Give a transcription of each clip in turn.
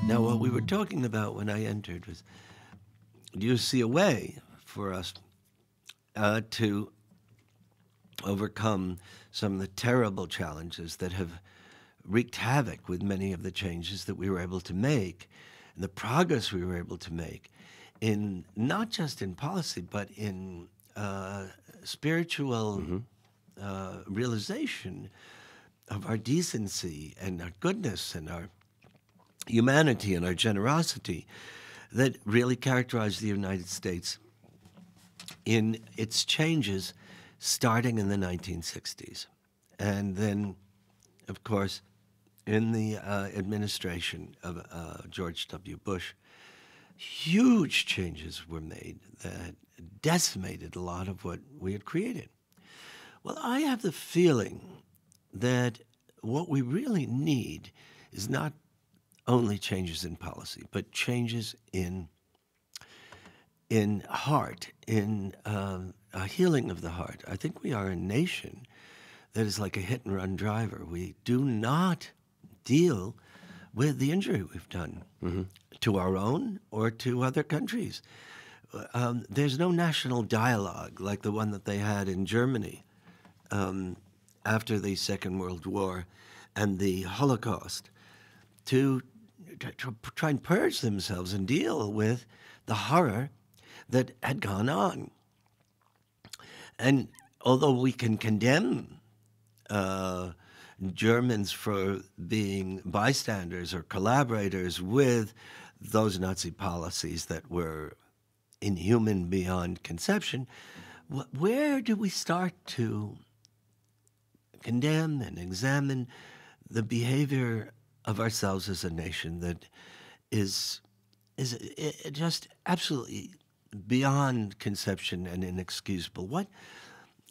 Now, what we were talking about when I entered was, do you see a way for us to overcome some of the terrible challenges that have wreaked havoc with many of the changes that we were able to make and the progress we were able to make in not just in policy, but in spiritual realization of our decency and our goodness and our humanity and our generosity that really characterized the United States in its changes starting in the 1960s. And then, of course, in the administration of George W. Bush, huge changes were made that decimated a lot of what we had created. Well, I have the feeling that what we really need is not only changes in policy, but changes in heart, in a healing of the heart. I think we are a nation that is like a hit-and-run driver. We do not deal with the injury we've done to our own or to other countries. There's no national dialogue like the one that they had in Germany after the Second World War and the Holocaust to try and purge themselves and deal with the horror that had gone on. And although we can condemn Germans for being bystanders or collaborators with those Nazi policies that were inhuman beyond conception, where do we start to condemn and examine the behavior of ourselves as a nation that is just absolutely beyond conception and inexcusable?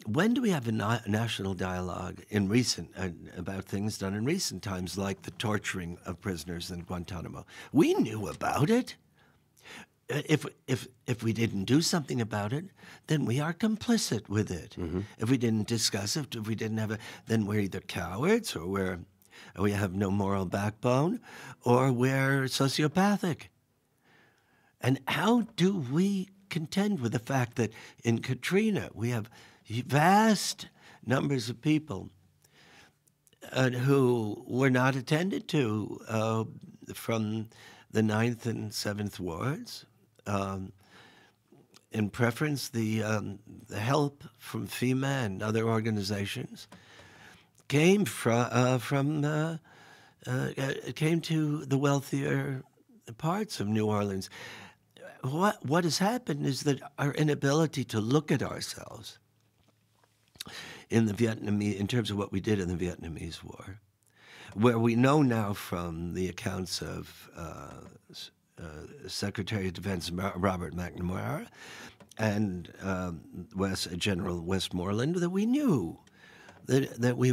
When do we have a national dialogue in recent about things done in recent times, like the torturing of prisoners in Guantanamo? We knew about it. If we didn't do something about it, then we are complicit with it. If we didn't discuss it, if we didn't have then we're either cowards or we have no moral backbone, or we're sociopathic. And how do we contend with the fact that in Katrina we have vast numbers of people who were not attended to from the 9th and 7th wards? In preference, the help from FEMA and other organizations came came to the wealthier parts of New Orleans. What has happened is that our inability to look at ourselves in terms of what we did in the Vietnamese War, where we know now from the accounts of Secretary of Defense Robert McNamara and General Westmoreland that we knew that we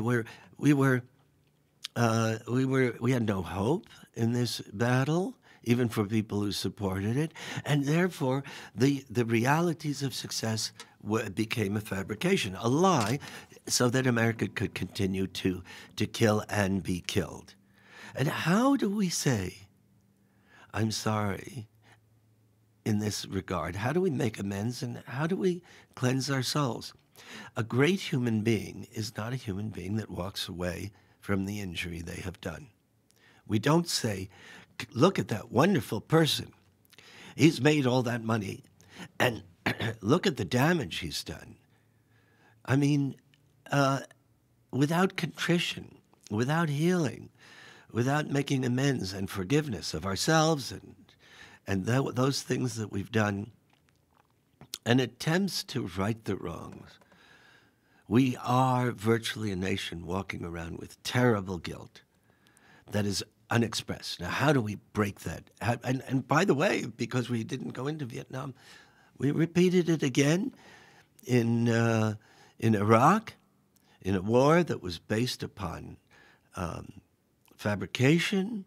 had no hope in this battle, even for people who supported it, and therefore the realities of success became a fabrication, a lie, so that America could continue to kill and be killed. And how do we say, I'm sorry, in this regard? How do we make amends, and how do we cleanse our souls? A great human being is not a human being that walks away from the injury they have done. We don't say, look at that wonderful person. He's made all that money, and look at the damage he's done. I mean, without contrition, without healing, without making amends and forgiveness of ourselves and those things that we've done, and attempts to right the wrongs, we are virtually a nation walking around with terrible guilt that is unexpressed. Now, how do we break that? And by the way, because we didn't go into Vietnam, we repeated it again in Iraq, in a war that was based upon fabrication,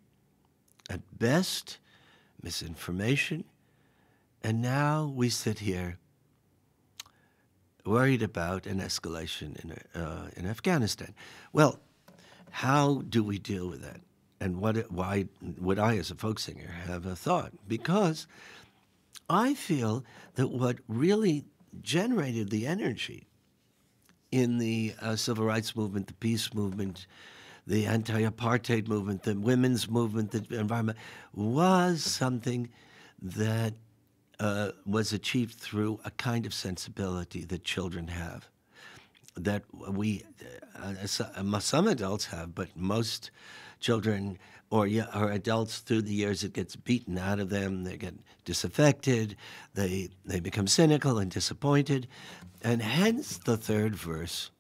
at best, misinformation. And now we sit here worried about an escalation in Afghanistan. Well, how do we deal with that? And why would I, as a folk singer, have a thought? Because I feel that what really generated the energy in the civil rights movement, the peace movement, the anti-apartheid movement, the women's movement, the environment, was something that was achieved through a kind of sensibility that children have, that we, some adults have, but most children or adults through the years, it gets beaten out of them. They get disaffected. They become cynical and disappointed. And hence the third verse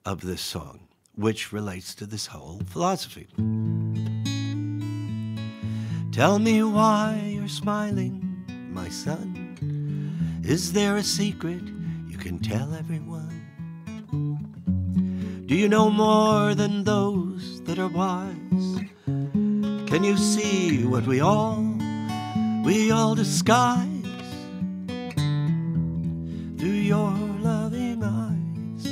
of this song, which relates to this whole philosophy. Tell me why you're smiling, my son. Is there a secret you can tell everyone? Do you know more than those that are wise? Can you see what we all disguise through your loving eyes?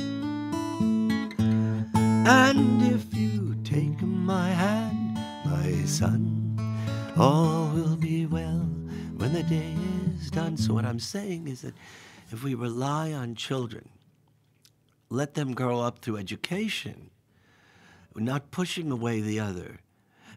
And if you take my hand, my son, all will be well when the day is done. So what I'm saying is that if we rely on children, let them grow up through education, not pushing away the other,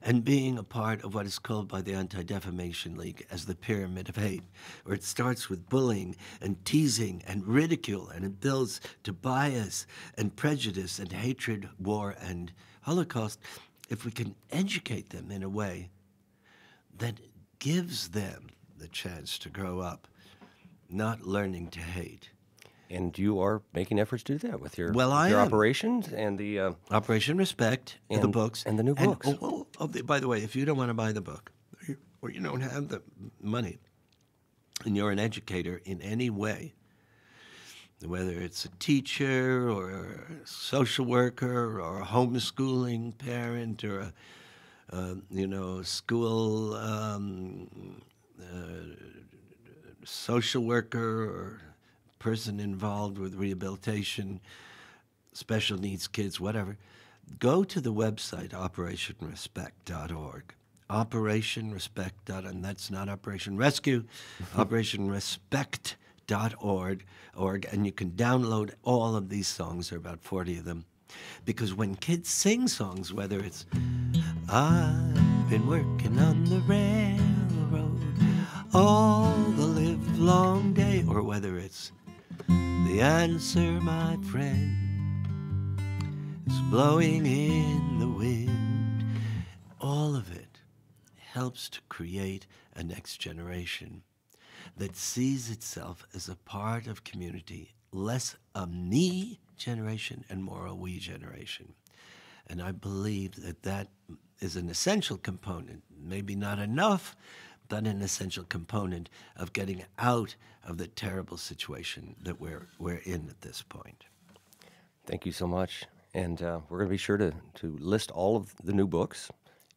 and being a part of what is called by the Anti-Defamation League as the pyramid of hate, where it starts with bullying and teasing and ridicule, and it builds to bias and prejudice and hatred, war, and Holocaust. If we can educate them in a way that gives them the chance to grow up, not learning to hate. And you are making efforts to do that with your am. operations and the Operation Respect, the books. And the new books. By the way, if you don't want to buy the book, or you don't have the money, and you're an educator in any way, whether it's a teacher or a social worker or a homeschooling parent or a school social worker or person involved with rehabilitation, special needs kids, whatever, go to the website operationrespect.org. And that's not Operation Rescue, operationrespect.org, and you can download all of these songs. There are about 40 of them. Because when kids sing songs, whether it's I've been working on the railroad all the livelong day, or whether it's the answer, my friend, is blowing in the wind, all of it helps to create a next generation that sees itself as a part of community, less a me generation and more a we generation. And I believe that that is an essential component, maybe not enough, but an essential component of getting out of the terrible situation that we're in at this point. Thank you so much. And we're going to be sure to list all of the new books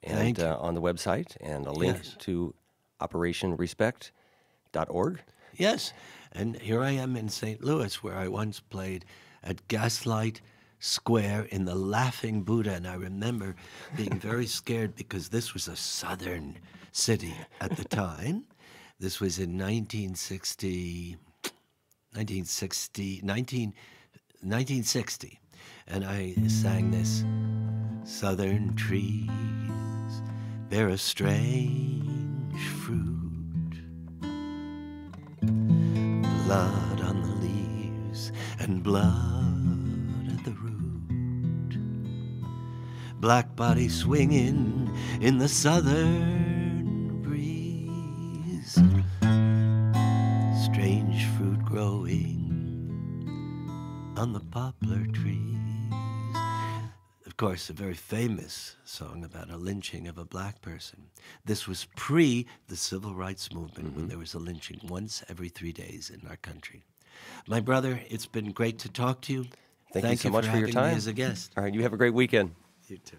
and on the website, and a link to operationrespect.org. Yes, and here I am in St. Louis, where I once played at Gaslight Square in the Laughing Buddha, and I remember being very scared because this was a southern city at the time. This was in 1960, and I sang this. Southern trees bear a strange fruit, blood on the leaves and blood at the root, black body swinging in the southern breeze, strange fruit growing on the poplar trees. Of course, a very famous song about a lynching of a black person. This was pre the civil rights movement, when there was a lynching once every 3 days in our country. My brother, it's been great to talk to you. Thank you so much for your having time. me as a guest. All right, you have a great weekend. You too.